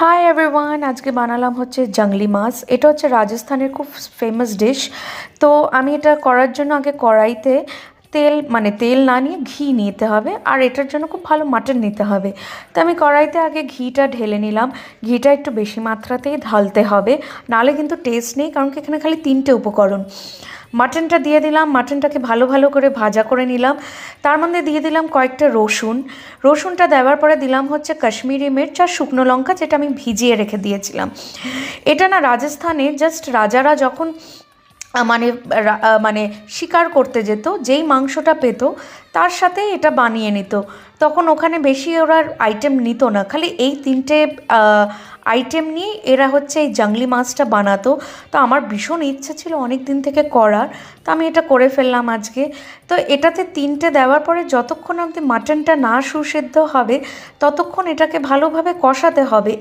Hi everyone, আজকে বানালাম হচ্ছে জংলি মাছ। এটা হচ্ছে রাজস্থানের খুব ফেমাস ডিশ। তো আমি এটা করার জন্য আগে কড়াইতে তেল না নিয়ে ঘি নিতে হবে, আর এটার জন্য খুব ভালো মাটন নিতে হবে। তো আমি কড়াইতে আগে ঘিটা ঢেলে নিলাম। ঘিটা একটু বেশি মাত্রাতেই ঢালতে হবে, নাহলে কিন্তু টেস্ট নেই, কারণ কি এখানে খালি 3টে উপকরণ। মাটনটা দিয়ে দিলাম, মাটনটাকে ভালো ভালো করে ভাজা করে নিলাম। তার মধ্যে দিয়ে দিলাম কয়েকটা রসুনটা দেওয়ার পরে দিলাম হচ্ছে কাশ্মীরি মির্চ আর শুকনো লঙ্কা, যেটা আমি ভিজিয়ে রেখে দিয়েছিলাম। এটা না রাজস্থানে জাস্ট রাজারা যখন মানে মানে শিকার করতে যেত, যেই মাংসটা পেত তার সাথে এটা বানিয়ে নিত। তখন ওখানে বেশি ওরা আইটেম নিত না, খালি এই 3টে আইটেম নিয়ে এরা হচ্ছে এই জংলি মাছটা বানাতো। তো আমার ভীষণ ইচ্ছা ছিল অনেক দিন থেকে করার, তো আমি এটা করে ফেললাম আজকে। তো এটাতে 3টে দেওয়ার পরে যতক্ষণ অবধি মাটনটা না সুসেদ্ধ হবে ততক্ষণ এটাকে ভালোভাবে কষাতে হবে।